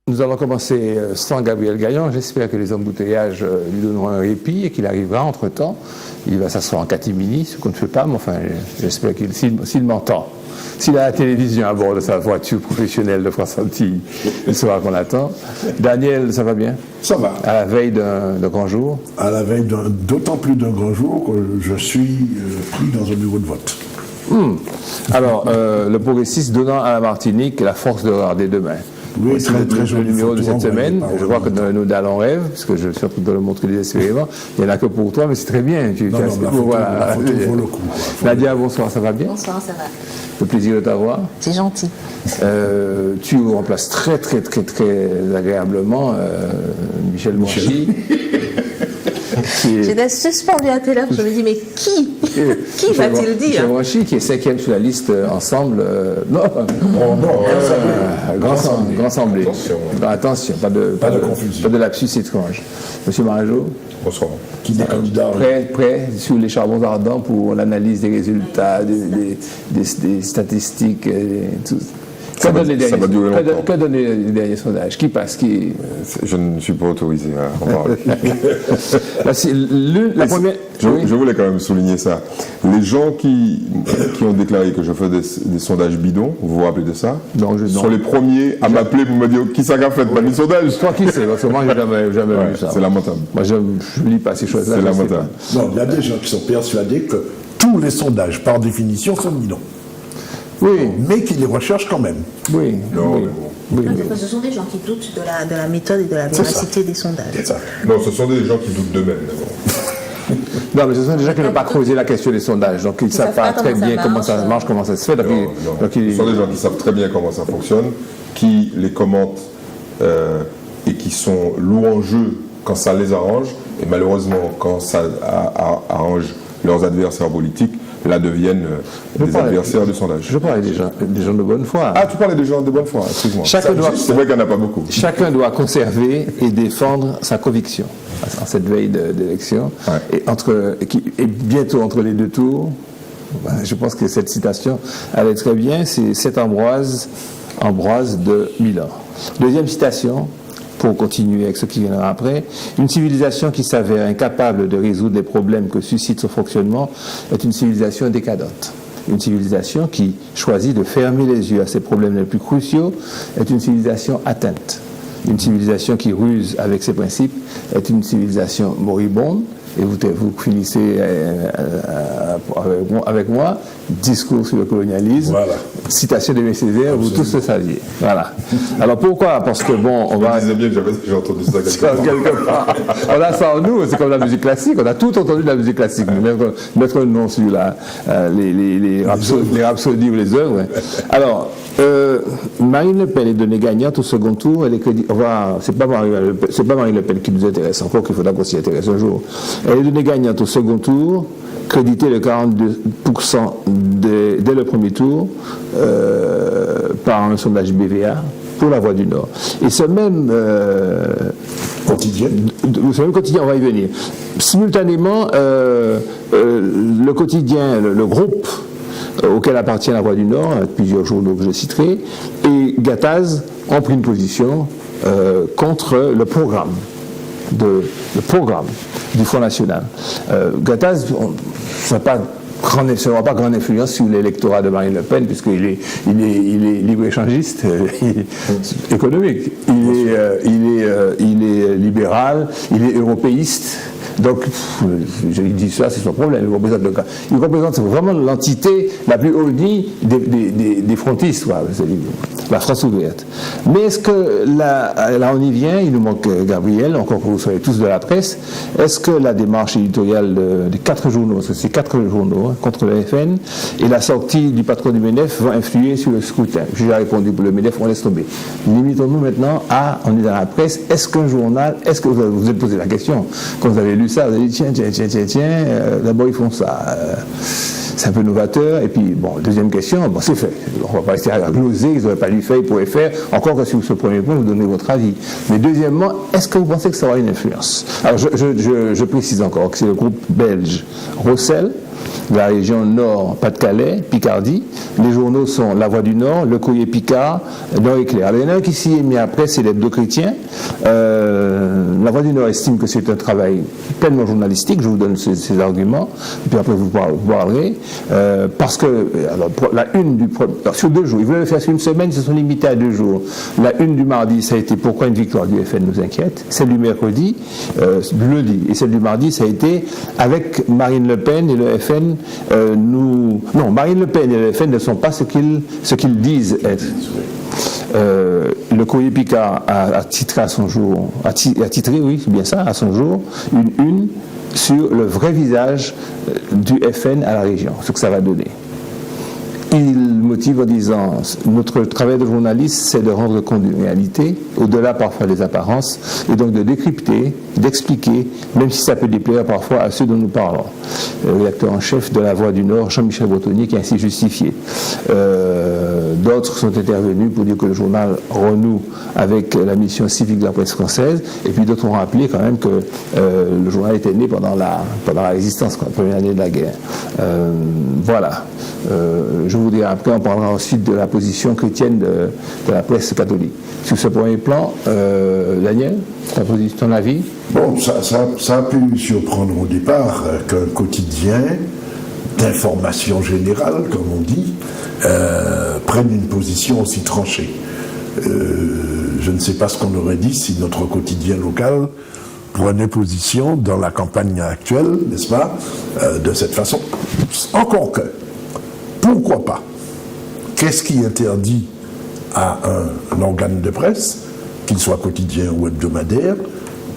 Nous allons commencer sans Gabriel Gaillan. J'espère que les embouteillages lui donneront un répit et qu'il arrivera entre-temps. Il va s'asseoir en catimini, ce qu'on ne fait pas, mais enfin, j'espère s'il m'entend. S'il a la télévision à bord de sa voiture professionnelle de France Antilles, il saura qu'on attend. Daniel, ça va bien? Ça va. À la veille d'un grand jour? À la veille d'autant plus d'un grand jour que je suis pris dans un bureau de vote. Alors, le progressiste donnant à la Martinique la force de regarder demain. Oui, c'est très le joli numéro de cette semaine. Je vois que dans nos dalles en rêve, puisque je suis en train de le montrer des expériments. Il n'y en a que pour toi, mais c'est très bien. La photo vaut le coup. Nadia, bonsoir, ça va bien? Bonsoir, ça va. Le plaisir de t'avoir. C'est gentil. Tu remplaces très agréablement Michel Monchy. J'étais suspendu à télé, je me dis, mais qui va-t-il dire? Michel Monchy, qui est 5e sur la liste ensemble. Grand Assemblée. Attention, pas de confusion. Pas de lapsus étrange. Monsieur Maréjo. Bonsoir. Qui est candidat. Prêt sur les charbons ardents pour l'analyse des résultats, des statistiques, tout. Que donnent les derniers sondages? Qui passe? Je ne suis pas autorisé à en parler. Je voulais quand même souligner ça. Les gens qui ont déclaré que je fais des sondages bidons, vous vous rappelez de ça? Non. Sont les premiers à m'appeler pour me dire qui ça a fait pas les sondages. Toi qui sais, parce que moi j'ai jamais vu ça. C'est lamentable. Moi je ne lis pas ces choses-là. C'est lamentable. Non, il y a des gens qui sont persuadés que tous les sondages, par définition, sont bidons. Oui. Mais qui les recherchent quand même. Oui. Ce sont des gens qui doutent de la méthode et de la véracité des sondages. Non, ce sont des gens qui doutent d'eux-mêmes d'abord. Non, mais ce sont des gens qui n'ont pas creusé la question des sondages, donc ils ne savent pas très bien comment ça marche, comment ça se fait. Ce sont des gens qui savent très bien comment ça fonctionne, qui les commentent et qui sont louangeux quand ça les arrange, et malheureusement quand ça arrange leurs adversaires politiques, là deviennent des adversaires de sondage. Je parlais des gens de bonne foi. Ah, tu parlais des gens de bonne foi, excuse-moi. C'est vrai qu'il n'y en a pas beaucoup. Chacun doit conserver et défendre sa conviction en cette veille d'élection. Ouais. Et bientôt entre les deux tours, je pense que cette citation allait très bien, c'est Saint Ambroise de Milan. Deuxième citation, pour continuer avec ce qui viendra après, une civilisation qui s'avère incapable de résoudre les problèmes que suscite son fonctionnement est une civilisation décadente. Une civilisation qui choisit de fermer les yeux à ses problèmes les plus cruciaux est une civilisation atteinte. Une civilisation qui ruse avec ses principes est une civilisation moribonde. Et vous finissez avec moi, discours sur le colonialisme, voilà. Citation de Césaire, vous tous le saviez. Voilà. Alors pourquoi? Parce que on va. Je disais bien que j'ai entendu ça quelque part. On a ça en nous, c'est comme la musique classique, on a tout entendu de la musique classique. Mettre le nom sur les rhapsodies ou les œuvres. Alors, Marine Le Pen est donnée gagnante au second tour. C'est pas Marine Le Pen qui nous intéresse, encore qu'il faudra qu'on s'y intéresse un jour. Elle est donnée gagnante au second tour, créditée de 42% dès le premier tour par un sondage BVA pour la Voix du Nord. Et ce même quotidien, on va y venir. Simultanément, le quotidien, le groupe auquel appartient la Voix du Nord, avec plusieurs journaux que je citerai, et Gattaz ont pris une position contre le programme du Front National. Gattaz n'a pas grande influence sur l'électorat de Marine Le Pen, puisqu'il est libre-échangiste économique. Il est libéral, il est européiste. Donc, je dis ça, c'est son problème. Il représente vraiment l'entité la plus ovni des frontistes, la France ouverte. Mais est-ce que là on y vient, il nous manque Gabriel, encore que vous soyez tous de la presse, est-ce que la démarche éditoriale des 4 journaux, parce que c'est 4 journaux contre le FN, et la sortie du patron du MEDEF vont influer sur le scrutin? J'ai déjà répondu pour le MEDEF, on laisse tomber. Limitons-nous maintenant on est dans la presse, est-ce qu'un journal, est-ce que vous vous êtes posé la question, quand vous avez lu ça, vous avez dit tiens, d'abord ils font ça. C'est un peu novateur. Et puis, deuxième question, c'est fait. On ne va pas rester à gloser, ils n'auraient pas dû faire, ils pourraient faire. Encore que sur ce premier point, vous donnez votre avis. Mais deuxièmement, est-ce que vous pensez que ça aura une influence? Alors, je précise encore que c'est le groupe belge Rossel de la région Nord, Pas-de-Calais, Picardie. Les journaux sont La Voix du Nord, Le Courrier Picard, Nord Éclair. Alors, il y en a un qui s'y est mis après, c'est l'Hebdo Chrétien. La Voix du Nord estime que c'est un travail pleinement journalistique, je vous donne ces arguments, puis après vous parlerez, parce que alors, la une sur 2 jours, ils voulaient le faire sur une semaine, ils se sont limités à 2 jours. La une du mardi, ça a été pourquoi une victoire du FN nous inquiète, celle du mercredi, lundi, et celle du mardi, ça a été avec Marine Le Pen et le FN, non, Marine Le Pen et le FN ne sont pas ce qu'ils disent être. Le Courrier Picard a titré à son jour, oui, c'est bien ça, à son jour, une sur le vrai visage du FN à la région, ce que ça va donner. Il motive en disant notre travail de journaliste, c'est de rendre compte d'une réalité, au-delà parfois des apparences, et donc de décrypter, d'expliquer, même si ça peut déplaire parfois à ceux dont nous parlons. Le rédacteur en chef de La Voix du Nord, Jean-Michel Bretonnier, qui a ainsi justifié. D'autres sont intervenus pour dire que le journal renoue avec la mission civique de la presse française, et puis d'autres ont rappelé quand même que le journal était né pendant la résistance, la première année de la guerre. Voilà. Je vous dirai après, on parlera ensuite de la position chrétienne de la presse catholique. Sur ce premier plan, Daniel, ton avis? Bon, ça a pu surprendre au départ qu'un quotidien d'information générale, comme on dit, prenne une position aussi tranchée. Je ne sais pas ce qu'on aurait dit si notre quotidien local prenait position dans la campagne actuelle, n'est-ce pas, de cette façon. Encore que, pourquoi pas? Qu'est-ce qui interdit à un organe de presse, qu'il soit quotidien ou hebdomadaire,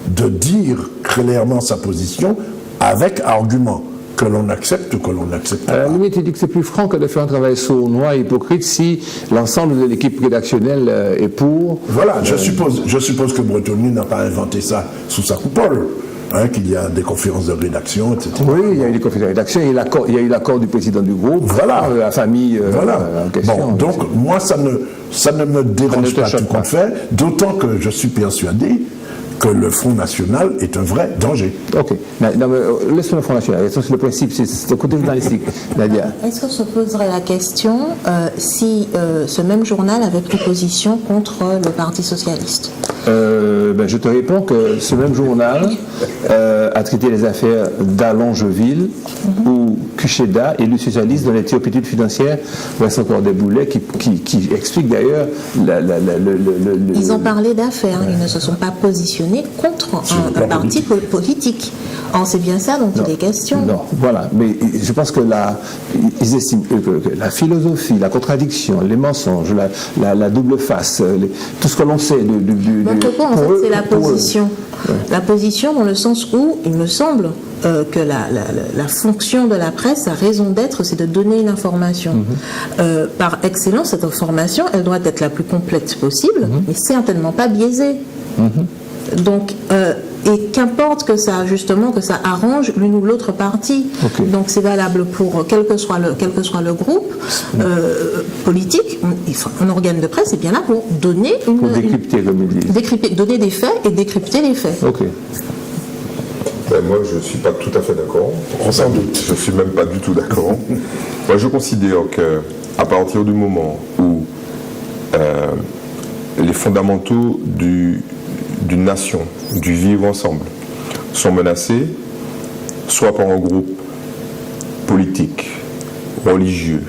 de dire clairement sa position avec argument, que l'on accepte ou que l'on n'accepte pas? À la limite, il dit que c'est plus franc que de faire un travail sournois et hypocrite si l'ensemble de l'équipe rédactionnelle est pour. Voilà, je suppose que Bretonnier n'a pas inventé ça sous sa coupole. Qu'il y a des conférences de rédaction, etc. Oui, il y a eu des conférences de rédaction, il y a eu l'accord du président du groupe, voilà. La famille en question. Bon, donc, moi, ça ne me dérange pas tout compte fait, d'autant que je suis persuadé que le Front National est un vrai danger. Ok. Non, mais laissons le Front National. C'est le principe, c'est le côté journalistique. Nadia. Est-ce qu'on se poserait la question si ce même journal avait pris position contre le Parti Socialiste? Je te réponds que ce même journal a traité les affaires d'Allongeville, où Kucheda, élu socialiste dans les turpitudes financières, reste encore des boulets qui expliquent d'ailleurs Ils ont parlé d'affaires, ils ne se sont pas positionnés contre un parti politique. Or, c'est bien ça dont il est question. Non, voilà. Mais je pense que ils estiment que la philosophie, la contradiction, les mensonges, la double face, tout ce que l'on sait Mon propos, en fait, c'est la position. La position dans le sens où, il me semble, que la fonction de la presse, sa raison d'être, c'est de donner une information. Par excellence, cette information, elle doit être la plus complète possible, mais certainement pas biaisée. Donc, et qu'importe que ça, justement, que ça arrange l'une ou l'autre partie. Okay. Donc, c'est valable pour quel que soit le groupe politique. Un organe de presse est bien là pour donner pour décrypter, comme ils disent. Donner des faits et décrypter les faits. Ok. Moi, je ne suis pas tout à fait d'accord. Sans doute. Je ne suis même pas du tout d'accord. Moi, je considère qu'à partir du moment où les fondamentaux d'une nation, du vivre ensemble, sont menacés, soit par un groupe politique, religieux,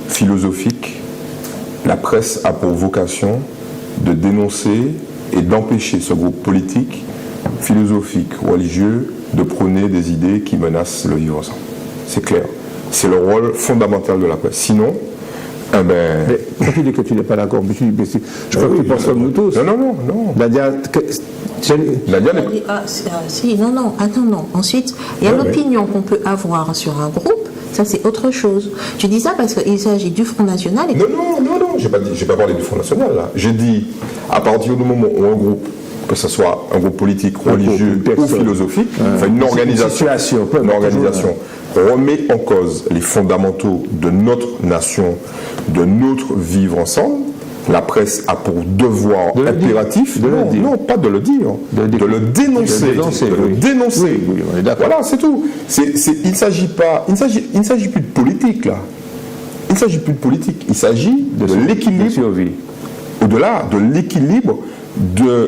philosophique, la presse a pour vocation de dénoncer et d'empêcher ce groupe politique, philosophique, religieux, de prôner des idées qui menacent le vivre ensemble. C'est clair. C'est le rôle fondamental de la presse. Sinon, Mais quand tu dis que tu n'es pas d'accord, je crois que tu penses comme nous tous. Non. Nadia, non. Ensuite, il y a l'opinion qu'on peut avoir sur un groupe, ça c'est autre chose. Tu dis ça parce qu'il s'agit du Front National et... Non, j'ai pas parlé du Front National là. J'ai dit, à partir du moment où un groupe, que ce soit un groupe politique, religieux ou philosophique, une organisation remet en cause les fondamentaux de notre nation, de notre vivre ensemble, La presse a pour devoir De le dire. impératif, De le non, dire. non, pas de le dire, De le de le dénoncer. De le dénoncer, de le oui. dénoncer. Oui, oui, on est d'accord. Voilà, c'est tout. Il ne s'agit plus de politique, là. Il ne s'agit plus de politique. Il s'agit de De l'équilibre, survie. au-delà de l'équilibre des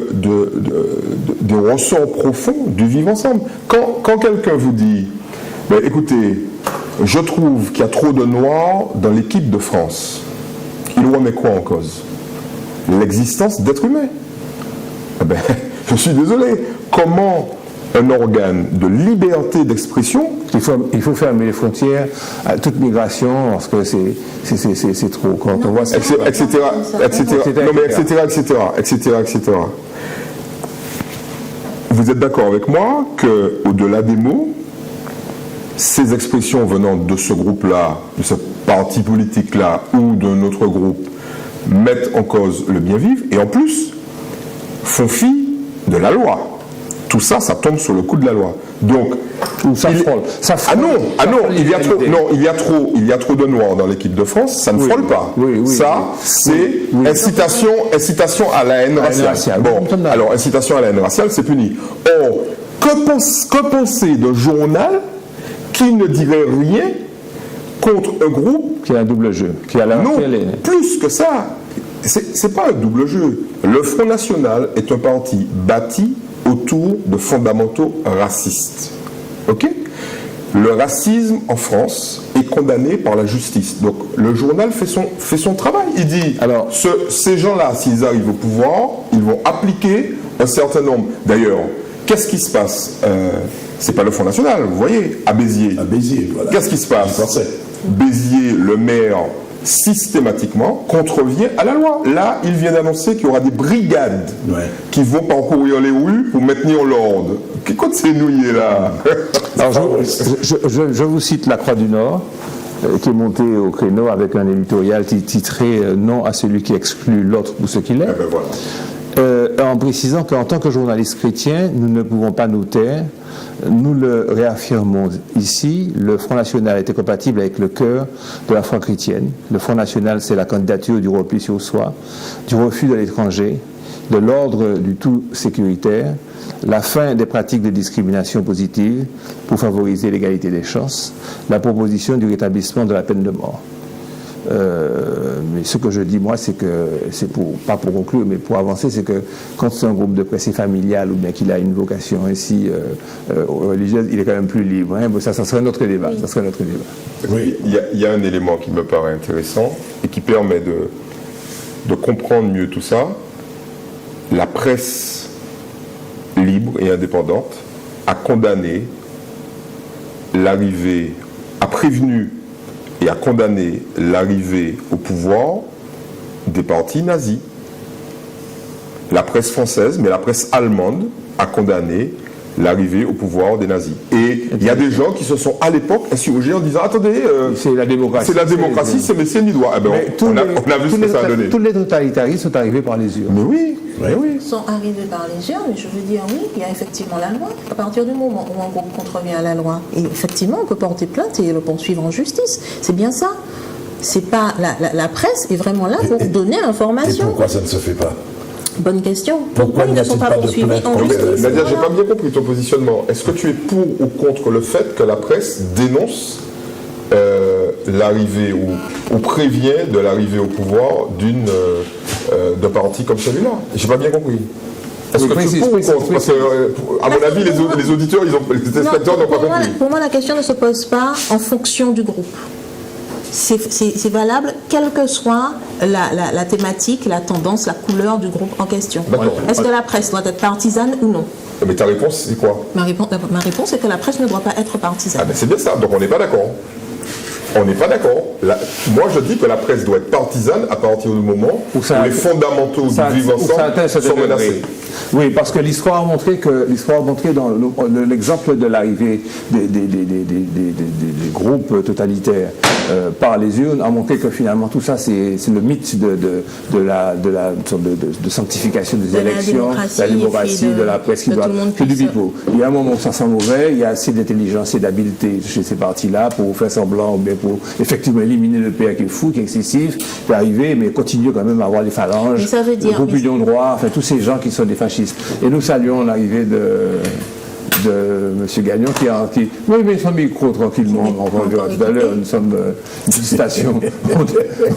ressorts profonds du vivre ensemble. Quand quelqu'un vous dit, ben, écoutez, je trouve qu'il y a trop de noirs dans l'équipe de France, il remet quoi en cause? L'existence d'êtres humains. Eh ben, je suis désolé. Comment un organe de liberté d'expression... Il faut fermer les frontières à toute migration parce que c'est trop. Quand on voit ça, etc. Non, mais etc. Vous êtes d'accord avec moi qu'au-delà des mots, ces expressions venant de ce groupe-là, de ce parti politique-là ou d'un autre groupe, mettent en cause le bien vivre et en plus font fi de la loi. Tout ça, ça tombe sur le coup de la loi. Donc, ça frôle. Il y a trop de noirs dans l'équipe de France, ça ne frôle pas. C'est incitation à la haine raciale. Bon, alors incitation à la haine raciale, c'est puni. Or, que penser d'un journal qui ne dirait rien contre un groupe qui a un double jeu, qui a la plus que ça. C'est pas un double jeu. Le Front National est un parti bâti autour de fondamentaux racistes. Ok? Le racisme en France est condamné par la justice. Donc le journal fait son travail. Il dit, alors, ces gens-là, s'ils arrivent au pouvoir, ils vont appliquer un certain nombre. D'ailleurs, qu'est-ce qui se passe? C'est pas le Front National, vous voyez, à Béziers. À Béziers, voilà. Qu'est-ce qui se passe? Béziers, le maire, systématiquement contrevient à la loi. Là, il vient d'annoncer qu'il y aura des brigades qui vont parcourir les rues pour maintenir l'ordre. Qu'est-ce que c'est nouillé là? Alors, je vous cite la Croix du Nord, qui est montée au créneau avec un éditorial titré « Non à celui qui exclut l'autre pour ce qu'il est ». En précisant qu'en tant que journalistes chrétiens, nous ne pouvons pas nous taire. Nous le réaffirmons ici, le Front National était compatible avec le cœur de la foi chrétienne. Le Front National, c'est la candidature du repli sur soi, du refus de l'étranger, de l'ordre du tout sécuritaire, la fin des pratiques de discrimination positive pour favoriser l'égalité des chances, la proposition du rétablissement de la peine de mort. Mais ce que je dis moi, c'est que, pas pour conclure, mais pour avancer, c'est que quand c'est un groupe de presse familial ou bien qu'il a une vocation ainsi religieuse, il est quand même plus libre. Hein. Bon, ça serait notre débat. Oui. Ça serait notre débat. Oui, il y a un élément qui me paraît intéressant et qui permet de comprendre mieux tout ça. La presse libre et indépendante a condamné l'arrivée, a prévenu et a condamné l'arrivée au pouvoir des partis nazis. La presse française, mais la presse allemande a condamné l'arrivée au pouvoir des nazis. Et il y a des gens qui se sont à l'époque insurgés en disant « Attendez, c'est la démocratie, c'est Messier Nidois. » On a vu ce que ça a donné. Tous les totalitarismes sont arrivés par les urnes. Mais oui, Ils sont arrivés par les urnes, mais je veux dire, oui, il y a effectivement la loi. À partir du moment où un groupe contrevient à la loi, et effectivement, on peut porter plainte et le poursuivre en justice. C'est bien ça. C'est pas la presse est vraiment là pour donner l'information. Et pourquoi ça ne se fait pas? Bonne question. Pourquoi ils ne sont pas poursuivis en justice? Nadia, j'ai pas bien compris ton positionnement. Est-ce que tu es pour ou contre le fait que la presse dénonce l'arrivée ou prévient de l'arrivée au pouvoir d'un parti comme celui-là? J'ai pas bien compris. Est-ce que tu es pour ou contre? Parce que, à mon avis, les auditeurs, les téléspectateurs n'ont pas compris. Pour moi, la question ne se pose pas en fonction du groupe. C'est valable, quelle que soit la thématique, la tendance, la couleur du groupe en question. Est-ce que la presse doit être partisane ou non? Mais ta réponse, c'est quoi? Ma réponse est que la presse ne doit pas être partisane. Ah ben c'est bien ça, donc on n'est pas d'accord. On n'est pas d'accord. Moi, je dis que la presse doit être partisane à partir du moment où les fondamentaux du vivre ensemble sont menacés. Oui, parce que l'histoire a montré dans l'exemple de l'arrivée des groupes totalitaires par les urnes a montré que finalement tout ça c'est le mythe de sanctification des élections, la démocratie, de la presse qui doit que du bipeau. Il y a un moment où ça sent mauvais, il y a assez d'intelligence et d'habileté chez ces partis-là pour faire semblant ou bien pour effectivement éliminer le PR qui est fou, qui est excessif, peut arriver, mais continue quand même à avoir des phalanges, mais ça veut dire, le groupe Union Droit, enfin tous ces gens qui sont des fascistes. Et nous saluons l'arrivée de M. Gagnon qui oui, mais son micro tranquillement, on verra tout à l'heure, nous sommes une petite station,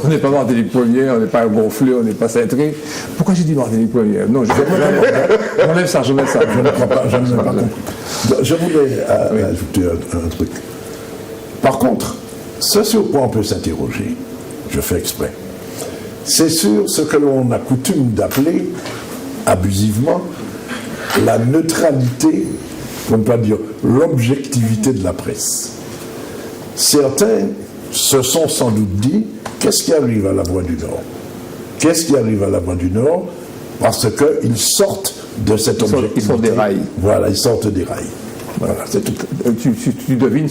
on n'est pas Martinique Première, on n'est pas gonflé, on n'est pas cintré. Pourquoi j'ai dit Martinique Première? Non, j'enlève ça, Je ne crois pas, je n'ai pas compris. Je voulais ajouter un truc. Par contre, ce sur quoi on peut s'interroger, je fais exprès, c'est sur ce que l'on a coutume d'appeler abusivement la neutralité, pour ne pas dire l'objectivité de la presse. Certains se sont sans doute dit, qu'est-ce qui arrive à la Voix du Nord? Qu'est-ce qui arrive à la Voix du Nord? Parce qu'ils sortent de cette objectivité. Ils sortent des rails. Voilà, ils sortent des rails. Voilà, c'est tout. Tu devines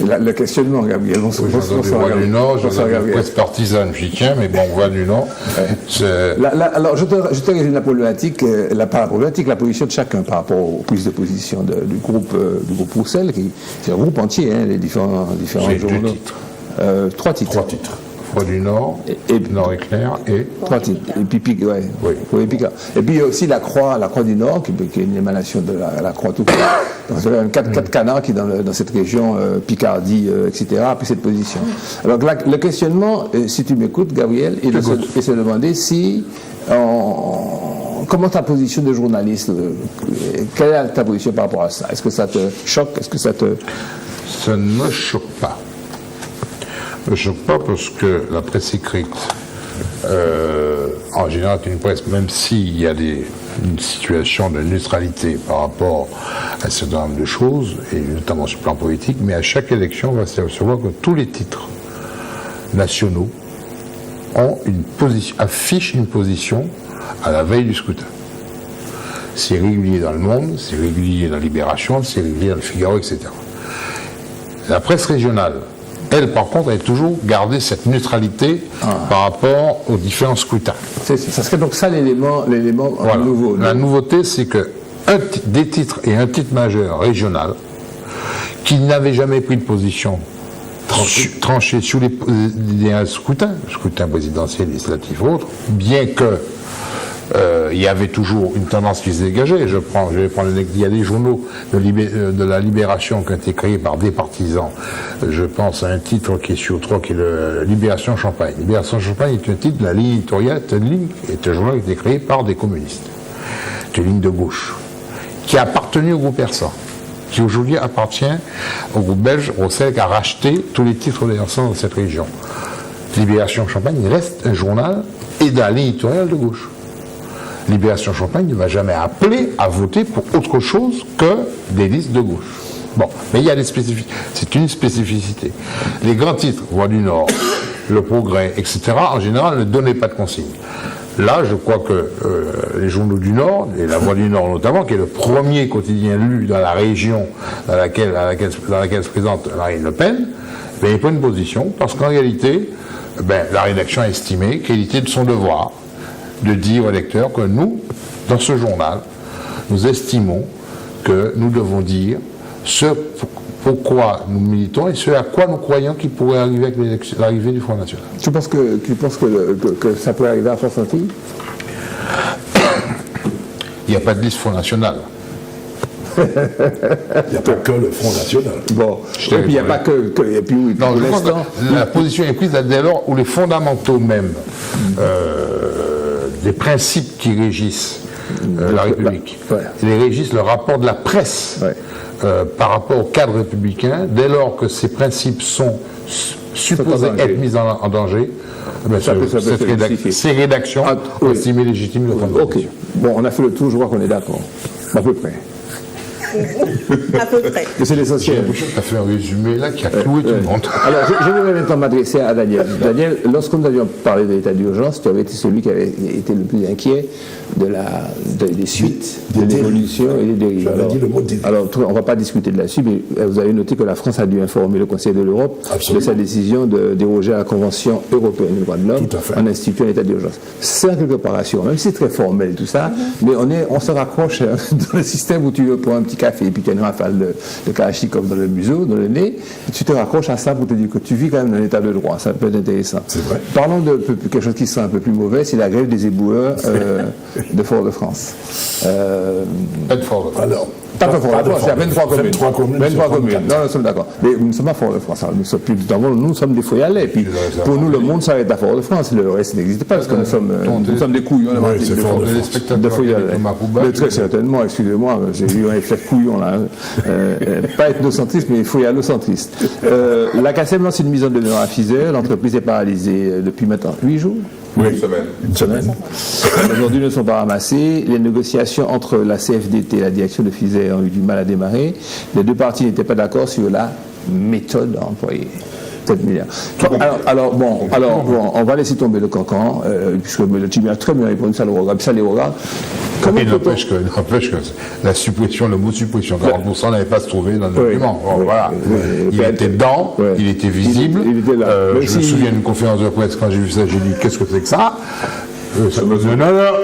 le questionnement, Gabriel. J'en ai Voix du Nord, j'en ai une presse partisane, j'y tiens, mais bon, Voix du Nord. Alors, je te résume la problématique, la position de chacun par rapport aux prises de position du groupe Roussel, qui c'est un groupe entier, hein, les différents journaux. 2 titres. 3 titres. 3 titres. Voix du Nord, Nord Éclair et... 3 titres. Et puis, ouais. Oui. Oui, et puis il y a aussi la Croix du Nord, qui est une émanation de la Croix tout court. Donc, il y a 4 canards qui, dans cette région, Picardie, etc., a pris cette position. Alors, le questionnement, si tu m'écoutes, Gabriel, est de se demander si... Comment ta position de journaliste, quelle est ta position par rapport à ça? Est-ce que ça te choque? Est-ce que ça te... Ça ne me choque pas. Ne choque pas parce que la presse écrite, en général, est une presse, même s'il y a une situation de neutralité par rapport à un certain nombre de choses, et notamment sur le plan politique, mais à chaque élection, on va s'apercevoir que tous les titres nationaux affichent une position à la veille du scrutin. C'est régulier dans Le Monde, c'est régulier dans Libération, c'est régulier dans Le Figaro, etc. La presse régionale, elle, par contre, a toujours gardé cette neutralité par rapport aux différents scrutins. Ça serait donc ça l'élément Voilà. nouveau. La nouveauté, c'est que des titres et un titre majeur régional qui n'avaient jamais pris de position tranchée sur les scrutins présidentiel, législatif ou autre, bien que il y avait toujours une tendance qui se dégageait. Il y a des journaux de la Libération qui ont été créés par des partisans. Je pense à un titre qui est sur 3, qui est le Libération Champagne. Libération Champagne est un titre de la ligne éditoriale, est un journal qui a été créé par des communistes. C'est une ligne de gauche, qui a appartenu au groupe Persan, qui aujourd'hui appartient au groupe belge Roussel, qui a racheté tous les titres des Persan dans cette région. Libération Champagne reste un journal et de la ligne éditoriale de gauche. Libération Champagne ne va jamais appeler à voter pour autre chose que des listes de gauche. Bon, mais il y a des spécificités. C'est une spécificité. Les grands titres, Voix du Nord, Le Progrès, etc., en général, ne donnaient pas de consignes. Là, je crois que les journaux du Nord, et la Voix du Nord notamment, qui est le premier quotidien lu dans la région dans laquelle se présente Marine Le Pen, il n'est pas une position, parce qu'en réalité, la rédaction a estimé qu'il était de son devoir de dire au lecteur que nous, dans ce journal, nous estimons que nous devons dire ce pourquoi nous militons et ce à quoi nous croyons qu'il pourrait arriver avec l'arrivée du Front National. Tu penses que ça pourrait arriver à France-Antilles? Il n'y a pas de liste Front National. Il n'y a pas que le Front National. Bon, et puis il n'y a pas que et puis oui, non, je pense que la position est prise dès lors où les fondamentaux même des principes qui régissent la République, et les régissent le rapport de la presse par rapport au cadre républicain, dès lors que ces principes sont supposés être mis en danger, ces rédactions ont estimé légitime le fond de la position. Bon, on a fait le tour, je crois qu'on est d'accord, à peu près. À peu près. C'est l'essentiel. Ça fait un résumé là qui a cloué tout le monde. Alors, je vais maintenant m'adresser à Daniel. Daniel, lorsque nous avions parlé de l'état d'urgence, tu avais été celui qui avait été le plus inquiet des suites, de l'évolution et des dérives. Alors, on ne va pas discuter de la suite, mais vous avez noté que la France a dû informer le Conseil de l'Europe de sa décision de déroger à la Convention européenne des droits de l'homme en instituant l'état d'urgence. C'est en quelque part rassurant, même si c'est très formel tout ça, mais on se raccroche dans le système où tu veux prendre un petit café et puis tu as une rafale de Kalachnikov dans le museau, dans le nez, tu te raccroches à ça pour te dire que tu vis quand même dans l'état de droit. Ça peut être intéressant. C'est vrai. Parlons de quelque chose qui sera un peu plus mauvais, c'est la grève des éboueurs de Fort-de-France. Pas de Fort-de-France. Alors, Pas de Fort-de-France, c'est à 23 communes. 23 communes. 23 communes. sur 24. Non, nous sommes d'accord. Mais nous ne sommes pas Fort-de-France. Nous sommes plus du nous sommes des Foyalais. Et puis, C'est pour nous, le monde s'arrête à Fort-de-France. Le reste n'existe pas parce que nous sommes des couillons. Oui, c'est Fort-de-France. De Foyalais. Mais très certainement, excusez-moi, j'ai eu un effet de couillon là. Pas ethnocentriste, mais foyalocentristes. La CACEM lance une mise en demeure à Fizer. L'entreprise est paralysée depuis maintenant 8 jours. Oui, Une semaine. Aujourd'hui ne sont pas ramassés. Les négociations entre la CFDT et la direction de Fizer ont eu du mal à démarrer. Les deux parties n'étaient pas d'accord sur la méthode à employer. 7 milliards. Alors, on va laisser tomber le cancan, puisque le Tibia a très bien répondu, ça le regarde. Il n'empêche que la suppression, le mot suppression, 40% n'avait pas se trouvé dans le document. Bon, voilà. Il était dedans, il était visible. Il était là. Je me souviens d'une conférence de presse, quand j'ai vu ça, j'ai dit qu'est-ce que c'est que ça non,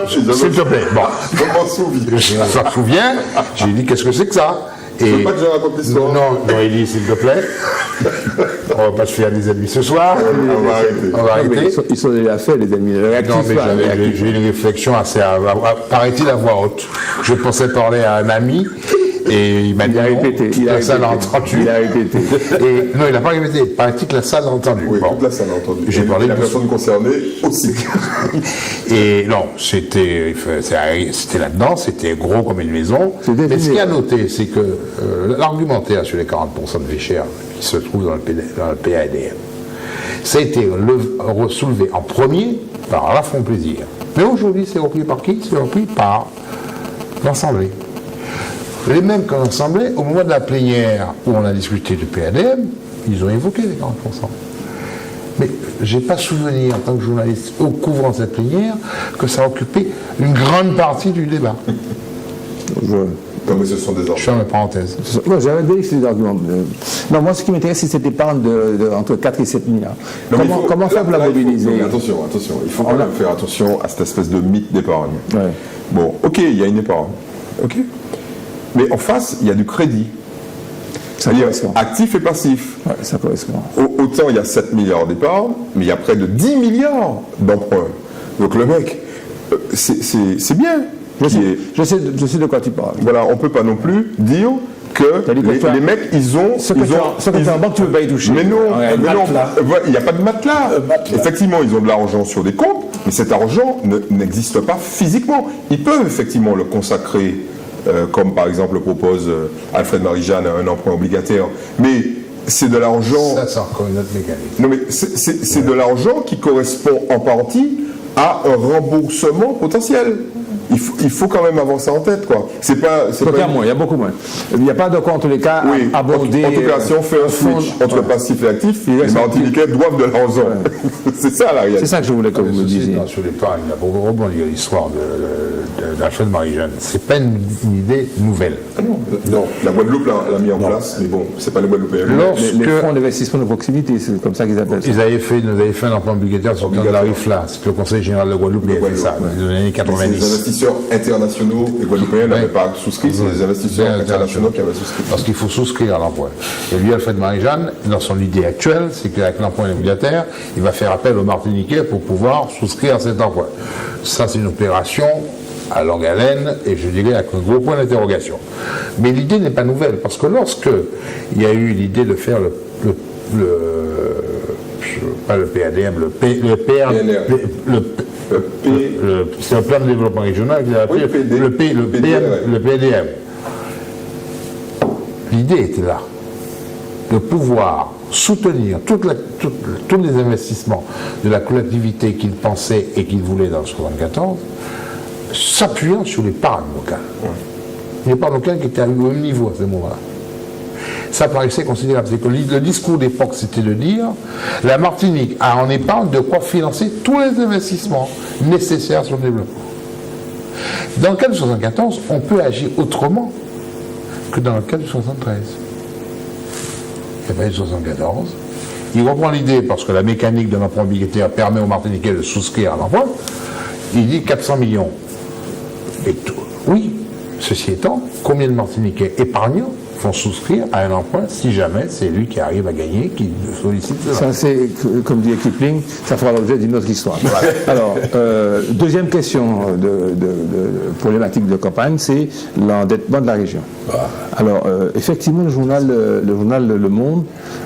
s'il te plaît. Bon. Je m'en souviens. Je m'en souviens, j'ai dit qu'est-ce que c'est que ça. Je veux pas que je raconte l'histoire. Non, il dit s'il te plaît. On va pas se faire des ennemis ce soir. On va arrêter. Ils sont déjà faits, les ennemis. Non, mais j'ai eu une réflexion assez, paraît-il, à voix haute. Je pensais parler à un ami, et il m'a dit, la salle a entendu. Il a répété. Et, non, il n'a pas répété, paraît-il que la salle a entendu. Oui, Bon. toute la salle a entendu. J'ai parlé la de personne concernée aussi. Et non, c'était là-dedans, c'était gros comme une maison. Mais ce qu'il y a noté, c'est que l'argumentaire sur les 40% de vie chère qui se trouve dans le PADM, ça a été soulevé en premier par la Front Plaisir. Mais aujourd'hui, c'est repris par qui? C'est repris par l'Assemblée. Les mêmes que l'Assemblée, au moment de la plénière où on a discuté du PADM, ils ont évoqué les 40%. Mais je n'ai pas souvenir, en tant que journaliste, au couvrant cette plénière, que ça a occupé une grande partie du débat. Non, mais ce sont des Je ordres. ferme la parenthèse. Moi, j'avais dit que c'est des arguments. Non, moi, ce qui m'intéresse, c'est cette épargne entre 4 et 7 milliards. Non, mais Comment faire pour la mobiliser? Non, mais attention, il faut quand même faire attention à cette espèce de mythe d'épargne. Ouais. Bon, ok, il y a une épargne. Ok. Mais en face, il y a du crédit. C'est-à-dire actif et passif. Ouais, ça correspond. Autant il y a 7 milliards d'épargne, mais il y a près de 10 milliards d'emprunts. Donc le mec, c'est bien. Je sais de quoi tu parles. Voilà, on ne peut pas non plus dire que les mecs, ils ont... Ce que tu as en banque, tu ne peux pas y toucher. Mais non, Ouais, mais non, matelas. il n'y a pas de matelas. Effectivement, ils ont de l'argent sur des comptes, mais cet argent n'existe pas physiquement. Ils peuvent effectivement le consacrer, comme par exemple le propose Alfred Marie-Jeanne, à un emprunt obligataire. Mais c'est de l'argent... Ça, c'est encore une autre mécanique. Non, mais c'est de l'argent qui correspond en partie à un remboursement potentiel. Il faut quand même avoir ça en tête, quoi. C'est pas. Il y a moins, il y a beaucoup moins. Il n'y a pas de quoi, en tous les cas, Oui, aborder. en tout cas, si on fait un switch entre passif et actif, les Martiniquais doivent de l'argent. C'est ça la réalité. C'est ça que je voulais que vous me disiez. Sur l'épargne, là, pour rebondir l'histoire d'Alfred Marie-Jeanne, c'est pas une idée nouvelle. Non, la Guadeloupe l'a mis en place, mais bon, c'est pas les Guadeloupéens. Les fonds d'investissement de proximité, c'est comme ça qu'ils appellent ça. Ils avaient fait un emprunt obligataire sur le temps de la RIFLA. C'est le Conseil général de Guadeloupe qui a fait ça, dans les années Les 90. investisseurs internationaux et guadeloupéens n'avaient pas souscrit, c'est les investisseurs internationaux qui avaient souscrit. Parce qu'il faut souscrire à l'emprunt. Et lui, Alfred Marie-Jeanne, dans son idée actuelle, c'est qu'avec l'emprunt obligataire, il va faire appel aux Martiniquais pour pouvoir souscrire à cet emprunt. Ça, c'est une opération à longue haleine, et je dirais avec un gros point d'interrogation. Mais l'idée n'est pas nouvelle, parce que lorsque il y a eu l'idée de faire pas le PADM, c'est un plan de développement régional qu'ils avaient appelé le PDM. L'idée était là, de pouvoir soutenir tous les investissements de la collectivité qu'ils pensaient et qu'ils voulaient dans le 74, s'appuyant sur l'épargne locale. L'épargne locale qui était à même niveau à ce moment-là. Ça paraissait considérable. C'est que le discours d'époque, c'était de dire la Martinique a en épargne de quoi financer tous les investissements nécessaires à son développement. Dans le cas du 74, on peut agir autrement que dans le cas du 73. Il n'y a pas eu de 74. Il reprend l'idée, parce que la mécanique de l'emprunt obligataire permet aux Martiniquais de souscrire à l'emprunt, il dit 400 millions. Et tout, oui, Ceci étant, combien de Martiniquais épargnants vont souscrire à un emprunt si jamais c'est lui qui arrive à gagner, qui sollicite cela? Ça, c'est, comme dit Kipling, ça fera l'objet d'une autre histoire. Alors, deuxième question de problématique de campagne, c'est l'endettement de la région. Alors, effectivement, le journal Le Monde,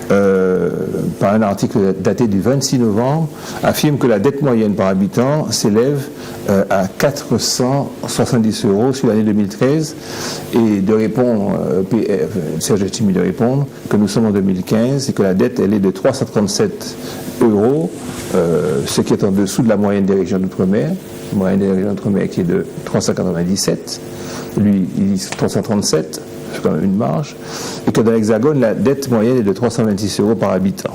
par un article daté du 26 novembre, affirme que la dette moyenne par habitant s'élève à 470 € sur l'année 2013, et de répondre, Serge Letchimy de répondre que nous sommes en 2015 et que la dette, elle est de 337 €, ce qui est en dessous de la moyenne des régions d'outre-mer, la moyenne des régions d'outre-mer qui est de 397, lui il dit 337, c'est quand même une marge, et que dans l'Hexagone, la dette moyenne est de 326 € par habitant.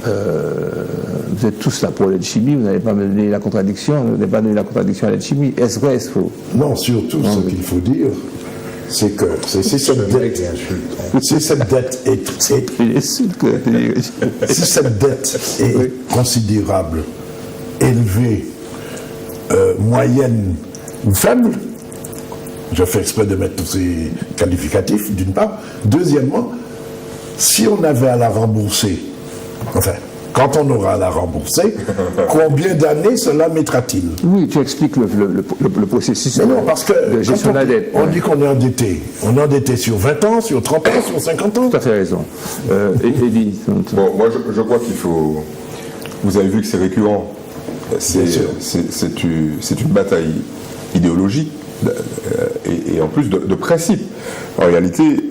Vous êtes tous là pour Letchimy, vous n'allez pas me donner la contradiction, vous n'avez pas donné la contradiction à Letchimy. Est-ce vrai, est-ce faux? Non, surtout, ce qu'il faut dire, c'est que si cette dette est considérable, élevée, moyenne ou faible, je fais exprès de mettre tous ces qualificatifs, d'une part. Deuxièmement, si on avait à la rembourser, enfin, quand on aura à la rembourser, combien d'années cela mettra-t-il? Oui, tu expliques le processus non, parce que de gestion de la dette. On dit qu'on est endetté. On est endetté sur 20 ans, sur 30 ans, sur 50 ans. Tout à fait raison. Eddie. Bon, moi je crois qu'il faut... Vous avez vu que c'est récurrent. C'est une bataille idéologique et en plus de principe. En réalité,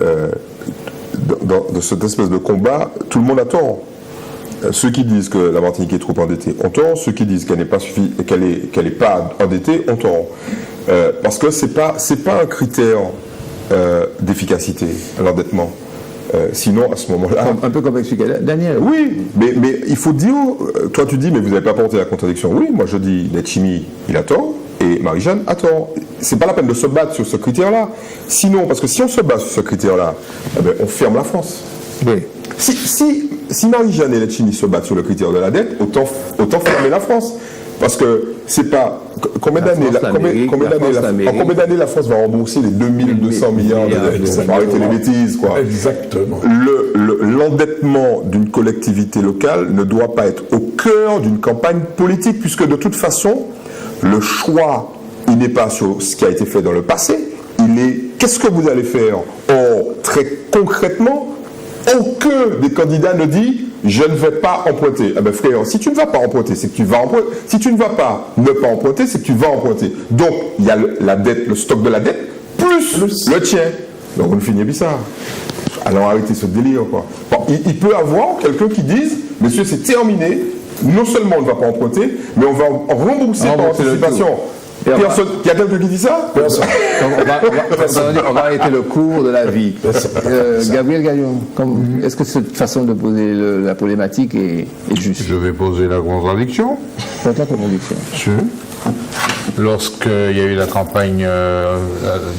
dans cette espèce de combat, tout le monde a tort. Ceux qui disent que la Martinique est trop endettée ont tort, ceux qui disent qu'elle n'est pas endettée ont tort. Parce que c'est pas un critère d'efficacité, l'endettement. Sinon, à ce moment-là... Un peu comme expliqué Daniel. Oui, mais il faut dire... Toi, tu dis, mais vous n'avez pas porté la contradiction. Oui, moi je dis, Letchimy, il a tort, et Marie-Jeanne a tort. C'est pas la peine de se battre sur ce critère-là. Sinon, parce que si on se bat sur ce critère-là, eh bien, on ferme la France. Oui. Si Marie-Jeanne et Letchimy se battent sur le critère de la dette, autant fermer la France. Parce que c'est pas... Combien d'années la France va rembourser les 2200 milliards de dettes? On va arrêter les bêtises, quoi. Exactement. L'endettement d'une collectivité locale ne doit pas être au cœur d'une campagne politique, puisque de toute façon, le choix, il n'est pas sur ce qui a été fait dans le passé, il est qu'est-ce que vous allez faire? Or, très concrètement, aucun des candidats ne dit je ne vais pas emprunter. Eh bien frère, si tu ne vas pas emprunter, c'est que tu vas emprunter. Si tu ne vas pas ne pas emprunter, c'est que tu vas emprunter. Donc, il y a la dette, le stock de la dette, plus le tien. Donc on finit bizarre. Alors arrêtez ce délire, quoi. Bon, il peut y avoir quelqu'un qui dise, monsieur, c'est terminé, non seulement on ne va pas emprunter, mais on va rembourser par anticipation. Il y a quelqu'un qui dit ça? Personne. On va arrêter le cours de la vie. Gabriel Gagnon, est-ce que cette façon de poser la problématique est juste? Je vais poser la contradiction. C'est la contradiction. Lorsqu'il y a eu la campagne,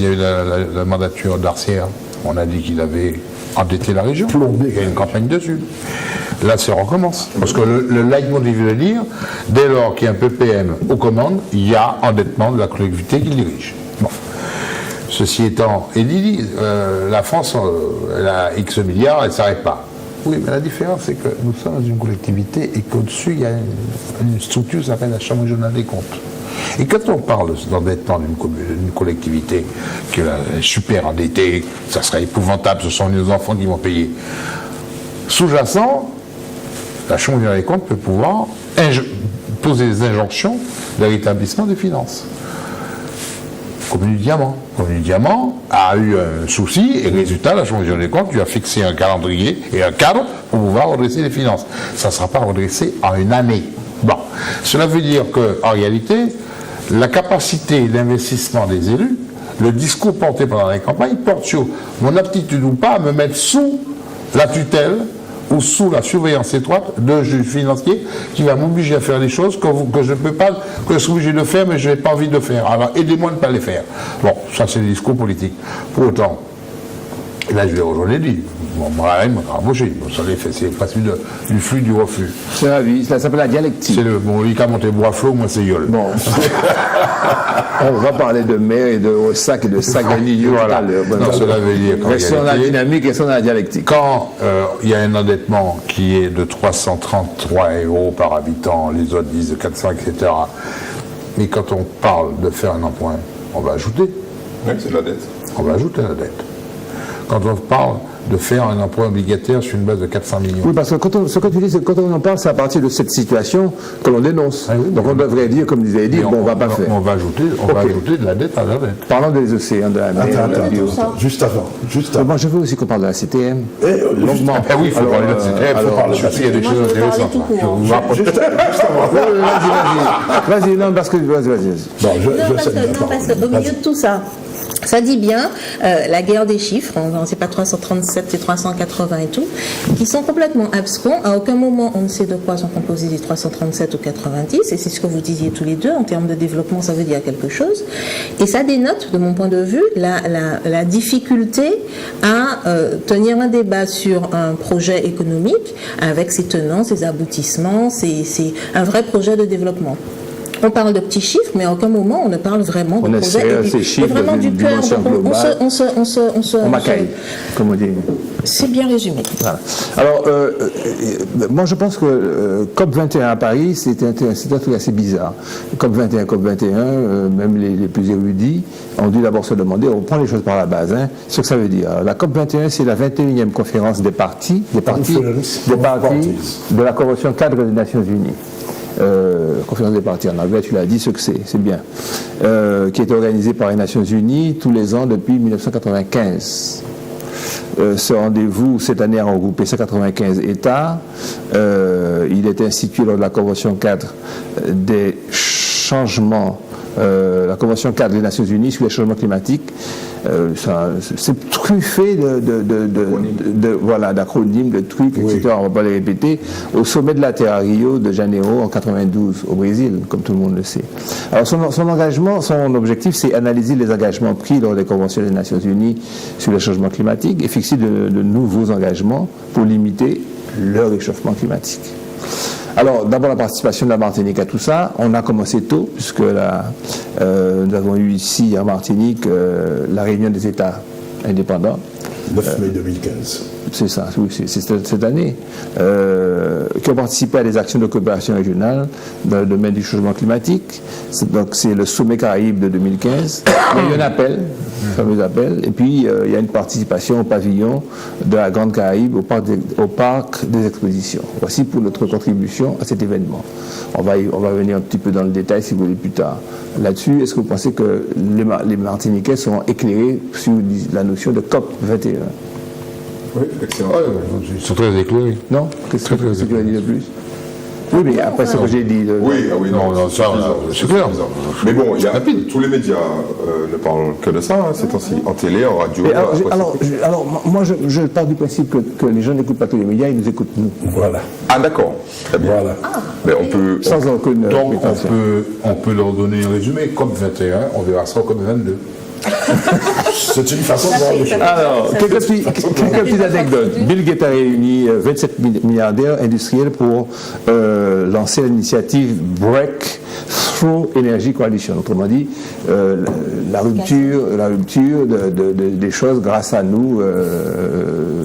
il y a eu la mandature d'Arcière, on a dit qu'il avait endetté la région. Il y a eu une campagne dessus. Là, ça recommence. Parce que le leitmotiv veut dire, dès lors qu'il y a un PPM aux commandes, il y a endettement de la collectivité qui dirige. Bon. Ceci étant, et dit, la France, elle a X milliards, elle ne s'arrête pas. Oui, mais la différence, c'est que nous sommes dans une collectivité et qu'au-dessus, il y a une structure qui s'appelle la Chambre régionale des comptes. Et quand on parle d'endettement d'une collectivité qui est super endettée, ça serait épouvantable, ce sont nos enfants qui vont payer. Sous-jacent, la Chambre régionale des comptes peut pouvoir poser des injonctions de rétablissement des finances. Commune du Diamant. Commune du Diamant a eu un souci et résultat, la Chambre régionale des comptes lui a fixé un calendrier et un cadre pour pouvoir redresser les finances. Ça ne sera pas redressé en une année. Bon, cela veut dire qu'en réalité, la capacité d'investissement des élus, le discours porté pendant les campagnes porte sur mon aptitude ou pas à me mettre sous la tutelle ou sous la surveillance étroite d'un juge financier qui va m'obliger à faire des choses que je ne peux pas, que je suis obligé de faire, mais je n'ai pas envie de faire. Alors aidez-moi à ne pas les faire. Bon, ça c'est le discours politique. Pour autant, Et là, je vais rejoindre lui. Bon, moi, il m'a embauché. Bon, ça c'est presque du flux du reflux. C'est la vie, ça s'appelle la dialectique. C'est lui qui a monté bois flot, moi c'est gueule. Bon. On va parler de mer et de sac et de sac de ligne tout à l'heure. Non, cela veut dire qu'en restons dans la réalité, dynamique, restons dans la dialectique. quand il y a un endettement qui est de 333 € par habitant, les autres disent de 400, etc. Mais quand on parle de faire un emprunt, on va ajouter. Oui, c'est de la dette. On va ajouter la dette. Quand on parle de faire un emprunt obligataire sur une base de 400 millions. Oui, parce que ce que tu dis, c'est que quand on en parle, c'est à partir de cette situation que l'on dénonce. Ah oui, donc on devrait dire, comme disait Edith, bon, on ne va pas faire. On va ajouter de la dette à la dette. Parlons des océans, de la mer, de la bio. Attends, juste avant. Moi, je veux aussi qu'on parle de la CTM. Longuement. Ah oui, il faut parler de cette il faut parler parce qu'il y a des Moi, choses je veux parler intéressantes. tout court. Je vous rapporte- Vas-y, non, parce que. Vas-y. Bon, Non, parce qu'au milieu de tout ça, ça dit bien la guerre des chiffres, c'est pas 337, c'est 380 et tout, qui sont complètement abscons. À aucun moment on ne sait de quoi sont composés les 337 ou 90, et c'est ce que vous disiez tous les deux, en termes de développement, ça veut dire quelque chose. Et ça dénote, de mon point de vue, la difficulté à tenir un débat sur un projet économique avec ses tenants, ses aboutissements, c'est un vrai projet de développement. On parle de petits chiffres, mais à aucun moment on ne parle vraiment de projet ces chiffres et vraiment dans du une cœur. dimension globale. On macaille, comme on dit. C'est bien résumé. Voilà. Alors, moi je pense que COP21 à Paris, c'est un truc assez bizarre. COP21, même les plus érudits ont dû d'abord se demander, on prend les choses par la base, ce que ça veut dire. La COP21, c'est la 21e conférence des parties de la Convention cadre des Nations Unies. Conférence des parties en anglais, tu l'as dit, ce que c'est bien, qui est organisée par les Nations Unies tous les ans depuis 1995. Ce rendez-vous, cette année, a regroupé 195 États. Il est institué lors de la Convention cadre des changements, la Convention cadre des Nations Unies sur les changements climatiques. C'est truffé d'acronymes, de trucs, etc. On ne va pas les répéter. Au sommet de la Terre à Rio de Janeiro en 92 au Brésil, comme tout le monde le sait. Alors son engagement, son objectif, c'est analyser les engagements pris lors des conventions des Nations Unies sur les changements climatiques et fixer de nouveaux engagements pour limiter le réchauffement climatique. Alors, d'abord la participation de la Martinique à tout ça. On a commencé tôt, puisque nous avons eu ici en Martinique la réunion des États indépendants. 9 mai 2015. C'est ça, oui, c'est cette année, qui ont participé à des actions de coopération régionale dans le domaine du changement climatique. Donc c'est le sommet Caraïbes de 2015. Il y a eu un appel, un fameux appel, et puis il y a une participation au pavillon de la Grande Caraïbe au parc des expositions. Voici pour notre contribution à cet événement. On va venir un petit peu dans le détail si vous voulez plus tard. Là-dessus, est-ce que vous pensez que les Martiniquais seront éclairés sur la notion de COP21 ? Oui, excellent. Ils sont très éclairés. Non? Qu'est-ce que tu as dit de plus? Oui, mais après ce que j'ai dit. Non, ça, c'est clair. Mais bon, tous les médias ne parlent que de ça, ces temps-ci, en télé, en radio. Alors, moi, je pars du principe que les gens n'écoutent pas tous les médias, ils nous écoutent nous. Voilà. Ah, d'accord. Très bien. Voilà. Mais on peut. Sans aucune Donc prétention. on peut leur donner un résumé. COP21, on verra ça au COP22. C'est une façon de voir les choses. Alors, quelques petites anecdotes. Bill Gates a réuni 27 milliardaires industriels pour lancer l'initiative Breakthrough Energy Coalition. Autrement dit, la rupture des choses grâce à nous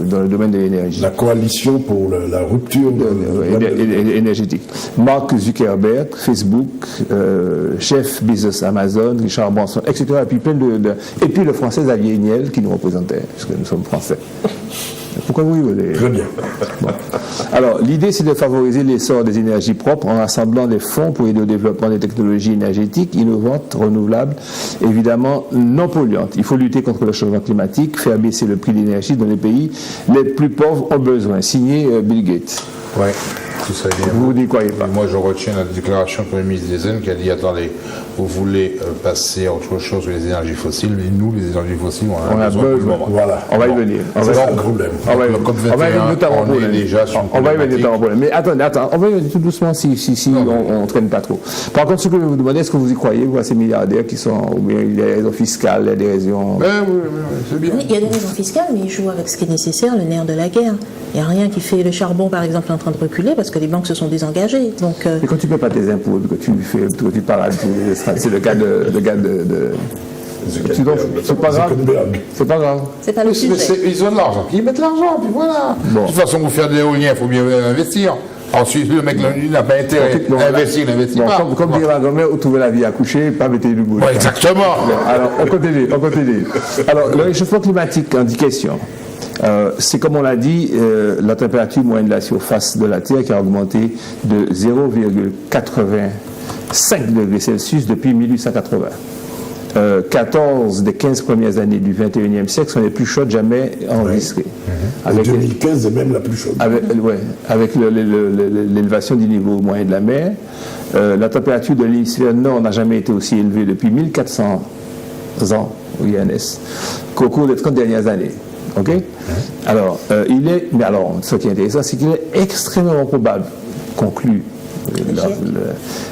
dans le domaine de l'énergie. La coalition pour la rupture énergétique. Mark Zuckerberg, Facebook, Jeff Bezos, Amazon, Richard Branson, etc. Et puis et puis le français Xavier Niel qui nous représentait, puisque nous sommes français. Pourquoi vous rigolez? Très bien. Bon. Alors, l'idée, c'est de favoriser l'essor des énergies propres en rassemblant des fonds pour aider au développement des technologies énergétiques innovantes, renouvelables, évidemment non polluantes. Il faut lutter contre le changement climatique, faire baisser le prix de l'énergie dans les pays les plus pauvres ont besoin. Signé Bill Gates. Oui, tout ça est bien. Vous n'y croyez pas? Moi, je retiens la déclaration du Premier ministre Dezen qui a dit attendez, vous voulez passer à autre chose que les énergies fossiles, mais nous, les énergies fossiles, On a besoin. Voilà. On va y venir. C'est ça le problème. On va y Le COP on va y 21, venir notamment on est déjà sur une on va y venir problématique. notamment problème. Mais attends, on va y venir tout doucement si on ne traîne pas trop. Par contre, ce que je vais vous demander, est-ce que vous y croyez, vous, à ces milliardaires qui sont, ou bien il y a des raisons fiscales, il y a des raisons... Oui, c'est bien. Oui, il y a des raisons fiscales, mais ils jouent avec ce qui est nécessaire, le nerf de la guerre. Il n'y a rien qui fait le charbon, par exemple, en train de reculer parce que les banques se sont désengagées. Donc, Et quand tu ne paies pas tes impôts, que tu parades, c'est le cas de c'est pas grave. C'est pas grave. c'est pas le sujet. Ils ont de l'argent, puis ils mettent l'argent, puis voilà. Bon. De toute façon, vous faire de l'éolien, il faut mieux investir. Ensuite, le mec, il n'a pas intérêt Bon, à investir, il n'investit pas. Comme dirait ma grand-mère, vous trouvez la vie à coucher, pas mettez du bout. Ouais, exactement. Alors, on continue. Alors, le réchauffement climatique en 10 questions. C'est comme on l'a dit, la température moyenne de la surface de la Terre qui a augmenté de 0,85 degrés Celsius depuis 1880. 14 des 15 premières années du 21e siècle sont les plus chaudes jamais enregistrées. Et 2015 est même la plus chaude. Avec l'élévation du niveau moyen de la mer, la température de l'hémisphère nord n'a jamais été aussi élevée depuis 1400 ans au INS qu'au cours des 30 dernières années. Ok. Alors, ce qui est intéressant, c'est qu'il est extrêmement probable, conclut,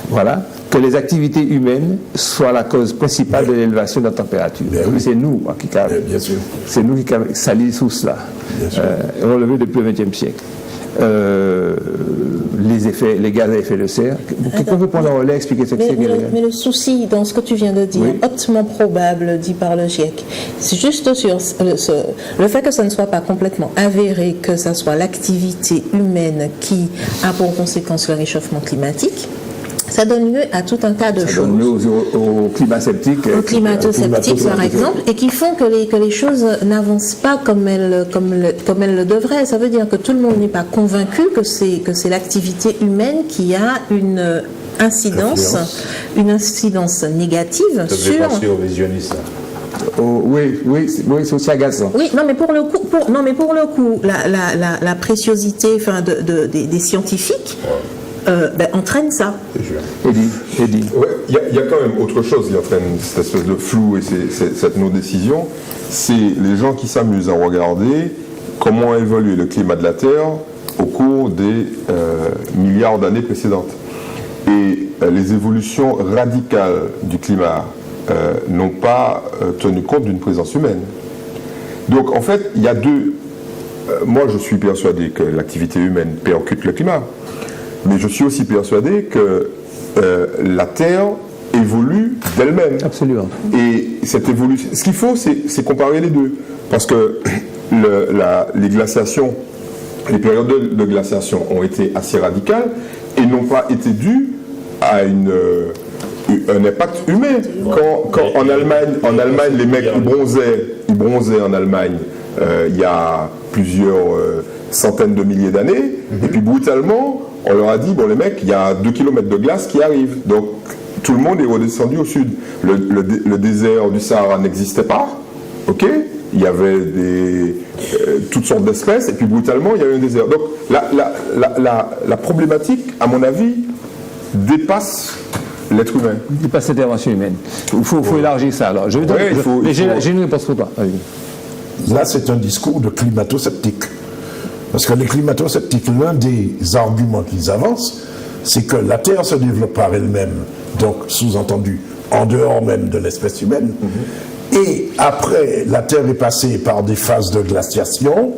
voilà, que les activités humaines soient la cause principale de l'élévation de la température. Oui. C'est nous qui bien sûr. c'est nous qui salissent tout cela, relevé depuis le XXe siècle. Les gaz à effet de serre. Quelqu'un peut prendre un relais, expliquer ce que c'est que les gaz? Mais le souci dans ce que tu viens de dire, hautement probable, dit par le GIEC, c'est juste sur le fait que ça ne soit pas complètement avéré que ça soit l'activité humaine qui a pour conséquence le réchauffement climatique. Ça donne lieu à tout un tas de choses. Ça donne lieu aux climato-sceptiques. Aux climato-sceptiques, par exemple, et qui font que les choses n'avancent pas comme elles le devraient. Ça veut dire que tout le monde n'est pas convaincu que c'est l'activité humaine qui a une incidence négative Ça sur... fait penser aux visionnistes. Oui, c'est aussi agaçant. Oui, non, mais pour le coup, la préciosité des scientifiques entraîne ça. Eddie. Ouais, il y a quand même autre chose qui entraîne cette espèce de flou et cette non-décision. C'est les gens qui s'amusent à regarder comment a évolué le climat de la Terre au cours des milliards d'années précédentes. Et les évolutions radicales du climat n'ont pas tenu compte d'une présence humaine. Donc en fait, il y a deux... moi, je suis persuadé que l'activité humaine percute le climat. Mais je suis aussi persuadé que la Terre évolue d'elle-même. Absolument. Et cette évolution, ce qu'il faut, c'est comparer les deux. Parce que les glaciations, les périodes de glaciation ont été assez radicales et n'ont pas été dues à un impact humain. Quand en Allemagne, les mecs ils bronzaient en Allemagne il y a plusieurs centaines de milliers d'années, et puis brutalement, on leur a dit, bon les mecs, il y a 2 km de glace qui arrivent. Donc tout le monde est redescendu au sud. Le désert du Sahara n'existait pas, ok. Il y avait toutes sortes d'espèces, et puis brutalement, il y a eu un désert. Donc la problématique, à mon avis, dépasse l'être humain. Dépasse l'intervention humaine. Il faut élargir ça. Alors, j'ai une réponse pour toi. Vas-y. Là, c'est un discours de climato-sceptique. Parce que les climato-sceptiques, l'un des arguments qu'ils avancent, c'est que la Terre se développe par elle-même, donc sous-entendu, en dehors même de l'espèce humaine. Et après, la Terre est passée par des phases de glaciation,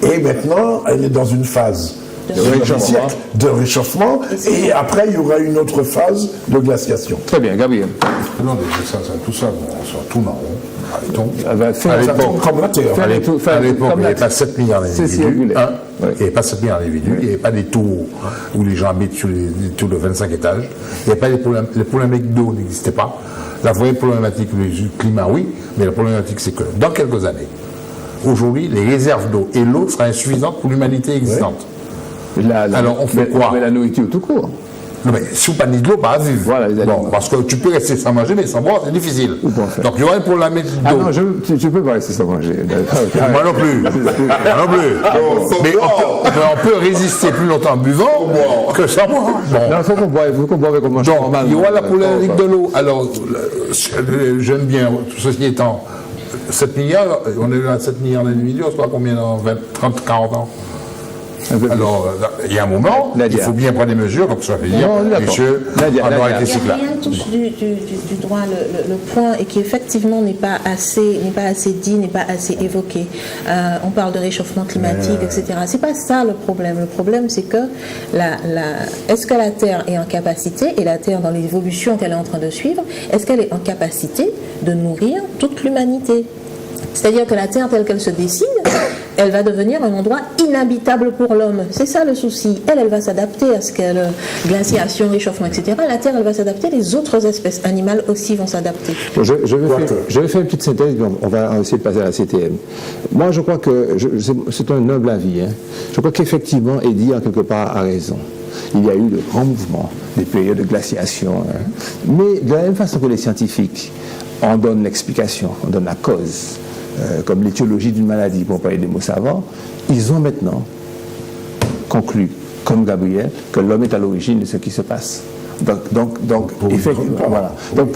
et maintenant, elle est dans une phase de réchauffement, et après, il y aura une autre phase de glaciation. Très bien, Gabriel. Non, tout ça, on tourne en rond. À l'époque, Comme la Terre. À l'époque, il n'y avait pas 7 milliards d'individus. Il n'y avait pas 7 milliards d'individus, il n'y avait pas des tours où les gens habitent sur les tours de 25 étages. Il n'y avait pas les problématiques d'eau n'existaient pas. La vraie problématique du climat, oui, mais la problématique, c'est que dans quelques années, aujourd'hui, les réserves d'eau et l'eau seraient insuffisantes pour l'humanité existante. Alors, on fait quoi? Mais la nourriture tout court. Non, mais sous panier de l'eau, pas à vivre. Voilà, les aliments. Bon, parce que tu peux rester sans manger, mais sans boire, c'est difficile. Donc il y aurait pour la mettre d'eau. Ah non, je peux pas rester sans manger. Moi non plus. Moi non plus. Mais on peut résister plus longtemps en buvant que sans boire. Bon. Non, il faut qu'on boive comme mange Donc, normal. il y aura la problématique de l'eau. Alors, j'aime bien, ceci étant, 7 milliards, on est à 7 milliards d'individus, on se voit combien dans 20, 30, 40 ans? Alors, il y a un moment, Nadia. il faut bien prendre des mesures, donc ça veut dire, Non, d'accord. messieurs, Nadia, on aura Nadia. été cyclable. Gabriel touche du droit le point et qui effectivement n'est pas assez dit, n'est pas assez évoqué. On parle de réchauffement climatique, etc. C'est pas ça le problème. Le problème, c'est que est-ce que la Terre est en capacité, et la Terre dans l'évolution qu'elle est en train de suivre, est-ce qu'elle est en capacité de nourrir toute l'humanité? C'est-à-dire que la Terre telle qu'elle se dessine, elle va devenir un endroit inhabitable pour l'homme. C'est ça le souci. Elle va s'adapter à ce qu'elle, glaciation, réchauffement, etc. La Terre, elle va s'adapter, les autres espèces animales aussi vont s'adapter. Je vais faire une petite synthèse, puis on va essayer de passer à la CTM. Moi, je crois que, c'est un noble avis, hein. Je crois qu'effectivement, Eddy, en quelque part, a raison. Il y a eu de grands mouvements, des périodes de glaciation, hein. Mais de la même façon que les scientifiques, on donne l'explication, on donne la cause. Comme l'étiologie d'une maladie, pour parler des mots savants, ils ont maintenant conclu, comme Gabriel, que l'homme est à l'origine de ce qui se passe. Donc effectivement, voilà. Donc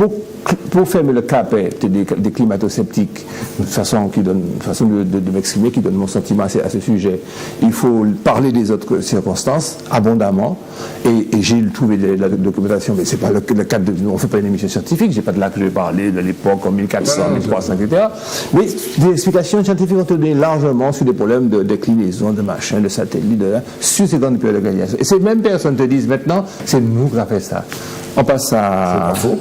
pour fermer le cap des climato-sceptiques, de façon de m'exprimer, qui donne mon sentiment à ce sujet, il faut parler des autres circonstances abondamment, et j'ai trouvé la documentation, mais c'est pas le cadre de, on ne fait pas une émission scientifique, j'ai pas de là que je vais parler de l'époque en 1400, 1300, etc. Mais des explications scientifiques ont donné largement sur des problèmes de déclinaison, de machin, de satellites, sur ces grandes périodes de glaciation. Et ces mêmes personnes te disent maintenant, c'est nous qui avons fait ça. On passe à... C'est pas faux.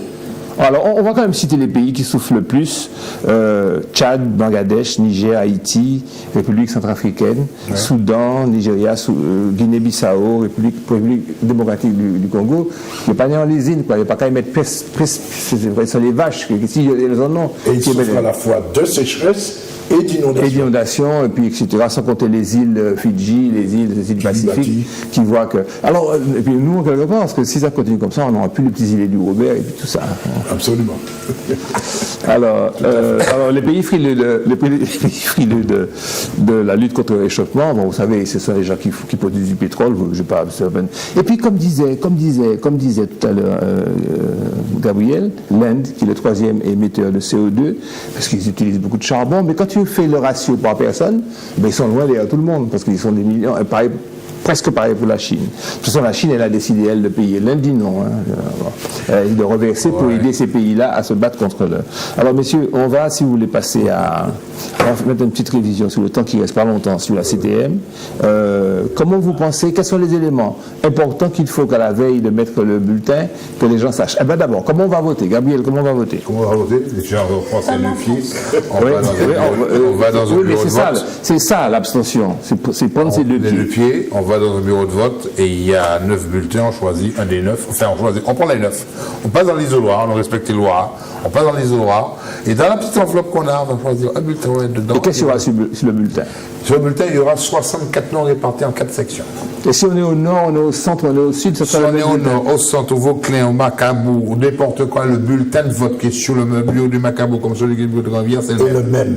Alors, on va quand même citer les pays qui souffrent le plus. Tchad, Bangladesh, Niger, Haïti, République centrafricaine, Soudan, Nigeria, Guinée-Bissau, République démocratique du Congo. Il n'y a pas né en lésine, quoi. Il n'y a pas qu'à y mettre sur les vaches, si elles en ont. Et il souffre à la fois de sécheresse et d'inondation. Et d'inondation, et puis etc., sans compter les îles Fidji, les îles Pacifiques, qui voient que... Alors, et puis nous, quelque part, parce que si ça continue comme ça, on n'aura plus les petits îlets du Robert et puis tout ça. Absolument. Alors les pays frileux de la lutte contre le réchauffement, bon, vous savez, ce sont les gens qui produisent du pétrole, je sais pas. Et puis, comme disait tout à l'heure Gabriel, l'Inde, qui est le 3e émetteur de CO2, parce qu'ils utilisent beaucoup de charbon, mais quand tu fais le ratio par personne, ben, ils sont loin derrière tout le monde, parce qu'ils sont des millions, presque pareil pour la Chine. De toute façon, la Chine, elle a décidé, elle, de payer. L'Inde dit non, de reverser pour aider ces pays-là à se battre contre le... Alors, messieurs, on va, si vous voulez passer on va mettre une petite révision sur le temps qui reste pas longtemps sur la CTM. Comment vous pensez, quels sont les éléments importants qu'il faut qu'à la veille de mettre le bulletin, que les gens sachent? Eh bien, d'abord, comment on va voter? Gabriel, comment on va voter? Comment on va voter? Déjà, on reprend ses leviers. On va dans un bureau de vote. C'est ça, l'abstention. C'est prendre ses deux pieds. On va dans un bureau de vote et il y a 9 bulletins, on choisit un des 9, enfin on prend les 9, on passe dans l'isoloir, on respecte les lois, on passe dans l'isoloir et dans la petite enveloppe qu'on a, on va choisir un bulletin dedans. Et qu'est-ce qu'il y aura sur le bulletin? Sur le bulletin, il y aura 64 noms répartis en 4 sections. Et si on est au nord, on est au centre, on est au sud, ça Si on est au nord, au centre, au Vauclin, au Macabou, ou n'importe quoi, le bulletin de vote qui est sur le bureau du Macabou, comme celui qui est de Granville, c'est le même.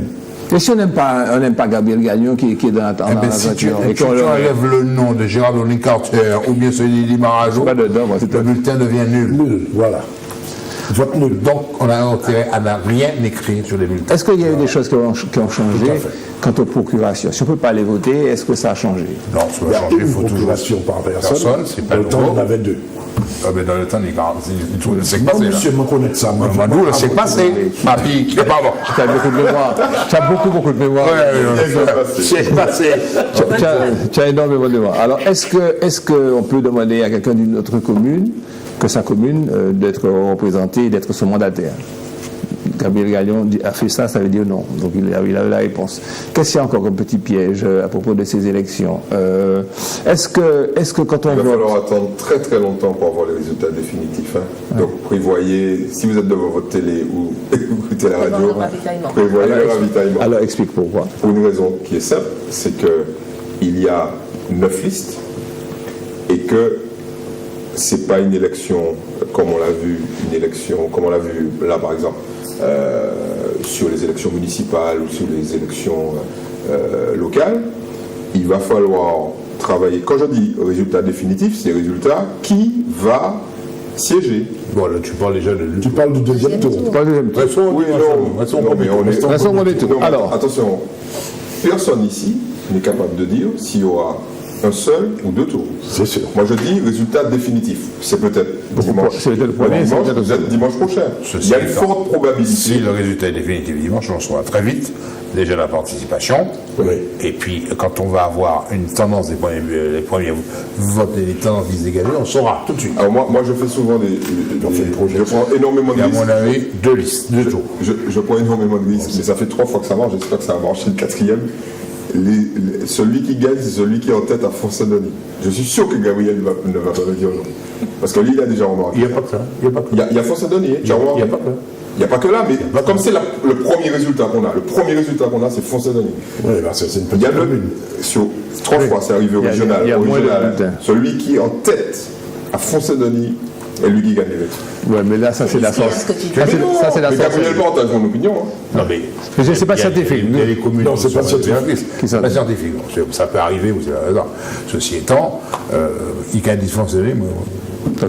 Et si on n'aime pas Gabriel Gagnon qui est dans la voiture, et tu enlèves le nom de Gérard Lonely Carter ou bien celui d'Elie Marajo, le bulletin devient nul. Nul, voilà. Vote nul. Donc, on a intérêt à ne rien écrire sur les bulletins. Est-ce qu'il y a eu des choses qui ont changé quant aux procurations? Si on ne peut pas aller voter, est-ce que ça a changé? Non, ça va changer, il faut toujours. Procuration par personne, c'est pas dans le temps, on en avait 2. Ah ben dans le temps, il ne sait pas. Non, monsieur, me connaît ça. Madou, le sait passer. Ma fille, pardon. Tu as beaucoup de mémoire. Tu as beaucoup de mémoire. C'est passé. Tu as énormément de mémoire. Alors, est-ce qu'on peut demander à quelqu'un d'une autre commune, que sa commune, d'être représenté, d'être son mandataire? Gabriel Gagnon a fait ça, ça veut dire non. Donc il a eu la réponse. Qu'est-ce qu'il y a encore comme petit piège à propos de ces élections? Est-ce que quand on vote... Il va falloir attendre très très longtemps pour avoir les résultats définitifs. Hein. Donc prévoyez, si vous êtes devant votre télé ou écoutez la radio, prévoyez le ravitaillement. Alors explique pourquoi. Pour une raison qui est simple, c'est qu'il y a 9 listes et que c'est pas une élection comme on l'a vu, là par exemple sur les élections municipales ou sur les élections locales. Il va falloir travailler. Quand je dis résultat définitif, c'est résultat qui va siéger. Bon, là, tu parles déjà de... Tu parles du deuxième tour. Oui, non, mais on est... Restons au tour. Non, Alors, attention, personne ici n'est capable de dire s'il y aura un seul ou deux tours. C'est sûr. Moi je dis résultat définitif. C'est peut-être dimanche. C'est peut-être le premier, c'est peut-être le peut-être dimanche prochain. Ceci Il y a une étant, forte probabilité. Si le résultat est définitif dimanche, on le saura très vite. Déjà la participation. Oui. Et puis, quand on va avoir une tendance des premiers votes et les tendances qui se dégagent, on saura tout de suite. Alors moi je fais souvent je prends énormément de Et à risques. mon avis, deux listes, deux tours. Je prends énormément de risques, mais ça fait 3 fois que ça marche, j'espère que ça va marcher le 4e. Celui qui gagne, c'est celui qui est en tête à Fonce-Saint-Denis. Je suis sûr que Gabriel ne va pas me dire non. Parce que lui, il a déjà remarqué. Il n'y a pas que ça. Il y a Fonce-Saint-Denis, tu as remarqué. Il n'y a pas que ça. Il n'y a pas que là, mais comme c'est le premier résultat qu'on a, c'est Fonce-Saint-Denis. Oui, bah, c'est une Il y a petite commune. sur 3 fois, c'est arrivé au Il y a- régional. il y a au moins de régional, bulletins. celui qui est en tête à Fonce-Saint-Denis est lui qui gagne l'élection. ouais, mais là, ça c'est la force. ce que tu dis. Ça, c'est la Mais force. Gabriel porte son opinion. Hein. Non, mais. Mais je sais pas il y a- scientifique. Il y a des communes Non, c'est qui pas sont scientifique. C'est pas scientifique. Bon, ça peut arriver, vous avez raison. Ceci étant, il gagne 10 fois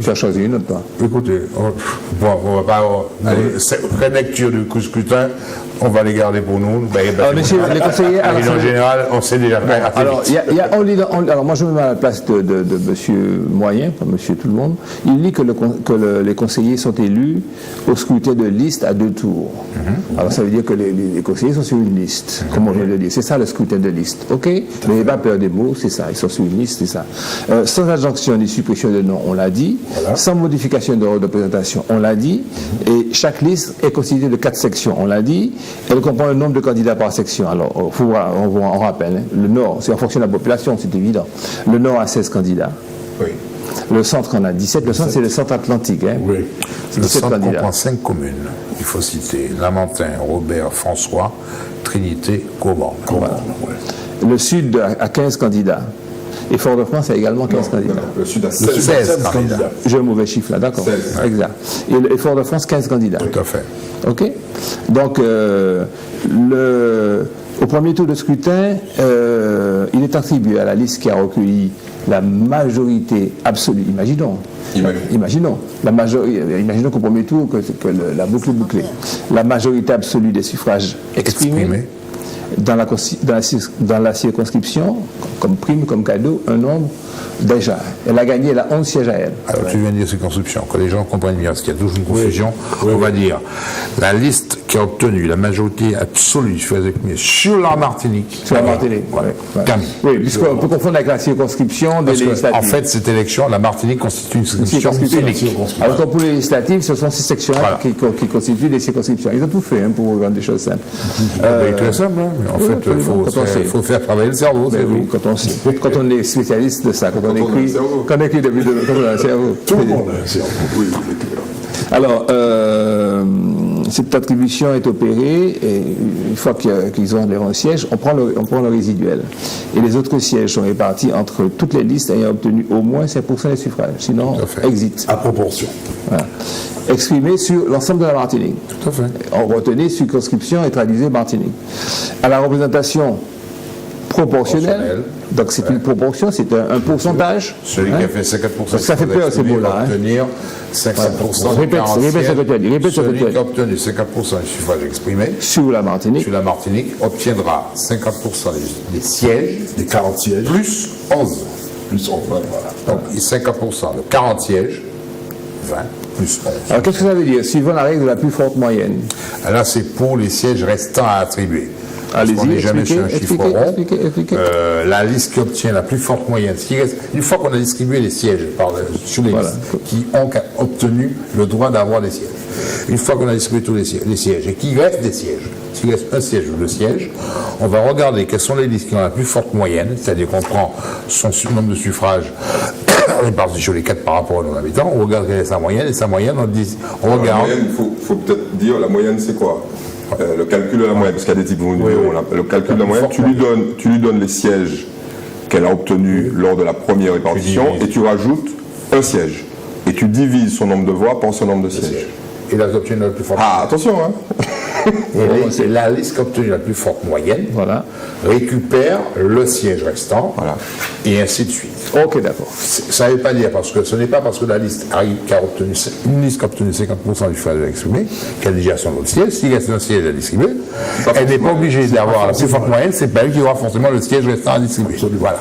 Tu as choisi une autre, toi. écoutez, on va pas. Prélecture du coup scrutin, on va les garder pour nous. Alors, messieurs, les conseillers, alors, en général, on sait déjà faire assez Alors, vite. alors, moi, je me mets à la place de monsieur Moyen, pas monsieur tout le monde. Il dit que les conseillers sont élus au scrutin de liste à 2 tours. Alors, ça veut dire que les conseillers sont sur une liste, comme on vient de le dire. C'est ça le scrutin de liste. OK? Mais n'ayez pas peur des mots, c'est ça. Ils sont sur une liste, c'est ça. Sans adjonction ni suppression de nom, on l'a dit. Voilà. Sans modification d'ordre de présentation, on l'a dit. Et chaque liste est constituée de 4 sections, on l'a dit. Elle comprend le nombre de candidats par section. Alors, on rappelle, hein, le Nord, c'est en fonction de la population, c'est évident. Le Nord a 16 candidats. Oui. Le Centre en a 17. Le Centre, c'est le Centre Atlantique. Hein. Oui. C'est Le 17 centre candidats. comprend 5 communes. Il faut citer Lamentin, Robert, François, Trinité, Cauban. Le Sud a 15 candidats. Et Fort-de-France a également 15 candidats. Le Sud a Le Sud a 16 16 candidats. candidats. J'ai un mauvais chiffre là, d'accord. 16. Exact. Et Fort-de-France, 15 candidats. Tout à fait. OK? Donc, au premier tour de scrutin, il est attribué à la liste qui a recueilli la majorité absolue. Imaginons qu'au premier tour, que la boucle est bouclée. La majorité absolue des suffrages exprimés. Dans la circonscription, comme prime, comme cadeau, un nombre déjà. Elle a gagné, elle a 11 sièges à elle. Alors, tu viens de dire circonscription, que les gens comprennent bien, parce qu'il y a toujours une confusion. On va dire la liste qui a obtenu la majorité absolue sur la Martinique. Sur la Martinique. Voilà. Ouais. Camille. Oui, puisqu'on peut confondre avec la circonscription des Parce que, législatives. en fait, cette élection, la Martinique constitue une circonscription unique. Alors que pour les législatives, ce sont ces sections Voilà. qui constituent des circonscriptions. Ils ont tout fait pour rendre des choses simples. C'est très simple, hein. En oui, fait, absolument. Quand on sait. il faut faire travailler le cerveau, Mais c'est oui, tout. quand on est spécialiste de ça, quand on on a écrit, le cerveau. quand on écrit depuis quand on a le cerveau. Tout le monde a un cerveau. Oui, Alors, cette attribution est opérée et une fois qu'ils ont leur siège, on prend le résiduel. Et les autres sièges sont répartis entre toutes les listes ayant obtenu au moins 5% des suffrages. Sinon, Tout à fait. exit. À proportion. Voilà. Exprimé sur l'ensemble de la Martinique. Tout à fait. On retenait circonscription et traduisait Martinique. À la représentation proportionnelle, donc c'est une proportion, c'est un pourcentage. Celui hein. qui a fait 50%, Ça fait peur, ces mots-là, va hein. obtenir 50% Répète ce que tu as dit, répète ce que Celui tu as qui a dit. obtenu 50% des suffrages exprimés Sur la Martinique, sur la Martinique obtiendra 50% des sièges, Des 40 sièges. plus 11. Plus on voilà. Donc 50% de 40 sièges, 20 plus 11. alors qu'est-ce que ça veut dire? Suivant la règle de la plus forte moyenne. Là, c'est pour les sièges restants à attribuer. Parce Allez-y, qu'on n'est jamais sur un expliquez, chiffre rond. expliquez. La liste qui obtient la plus forte moyenne, ce qui reste, une fois qu'on a distribué les sièges sur les Voilà. listes qui ont obtenu le droit d'avoir des sièges, une fois qu'on a distribué tous les sièges et qu'il reste des sièges, s'il reste un siège ou deux sièges, on va regarder quelles sont les listes qui ont la plus forte moyenne, c'est-à-dire qu'on prend son nombre de suffrages répartis sur les 4 par rapport au nombre d'habitants, on regarde quelle est sa moyenne, et sa moyenne, on La regarde. moyenne, il faut peut-être dire la moyenne c'est quoi le calcul de la moyenne, parce qu'il y a des types de le calcul de la moyenne, tu lui donnes les sièges qu'elle a obtenus lors de la première répartition divises. et tu rajoutes un siège. Et tu divises son nombre de voix par son nombre de sièges. Et la liste obtenue la plus forte. Ah, attention, hein. Et la liste qui a obtenu la plus forte moyenne Voilà. récupère le siège restant, Voilà. et ainsi de suite. Ok, d'accord. Ça ne veut pas dire, parce que ce n'est pas parce que la liste arrive qui a obtenu, une liste qui a obtenu 50% du choix de l'exprimer, qu'elle a déjà son autre siège. S'il reste un siège à distribuer, elle n'est pas obligée d'avoir la plus forte moyenne, c'est pas elle qui aura forcément le siège restant à distribuer. Voilà.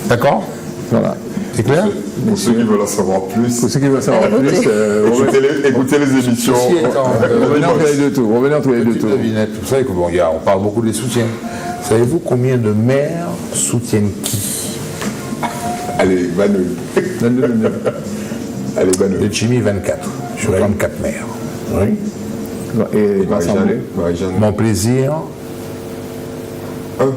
D'accord? Voilà. C'est clair? Pour ceux qui veulent en savoir plus, Pour ceux qui veulent savoir plus, écoutez les émissions. Ceci étant, revenez entre les deux tours. Revenez entre les deux petite tours. devinette, vous savez que bon, on parle beaucoup des soutiens. Savez-vous combien de maires soutiennent qui? Allez, Manu. Allez, Manu. De Chimie, 24. Sur 34 maires. Oui. Et l'Assemblée. Marie-Jeanne. Mon plaisir, 1, non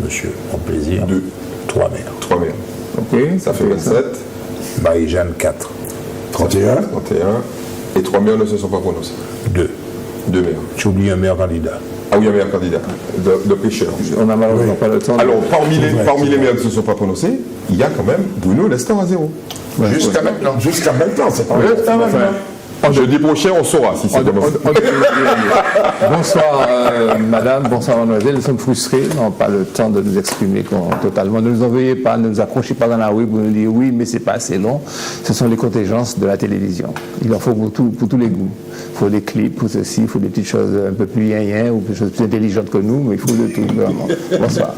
monsieur, mon plaisir, 2, 3 maires. 3 maires. Ok. Ça fait 27, Marie-Jeanne, 4. 31. 31. Et 3 maires ne se sont pas prononcés. 2. 2 maires. J'ai oublié un maire candidat. Ah oui, un maire candidat de pêcheur. On n'a malheureusement pas le temps. Alors, parmi les maires qui ne se sont pas prononcés, il y a quand même Bruno Lester à 0. Jusqu'à maintenant. Jusqu'à maintenant, c'est pas Jusqu'à maintenant. Jeudi prochain, on saura si c'est comme ça. Bonsoir madame, bonsoir mademoiselle, nous sommes frustrés, nous n'avons pas le temps de nous exprimer totalement. Ne nous envoyez pas, ne nous accrochez pas dans la rue pour nous dire oui, mais c'est pas assez long. Ce sont les contingences de la télévision. Il en faut pour tous les goûts. Il faut des clips, pour ceci, il faut des petites choses un peu plus yin ou des choses plus intelligentes que nous, mais il faut de tout, vraiment. Bonsoir.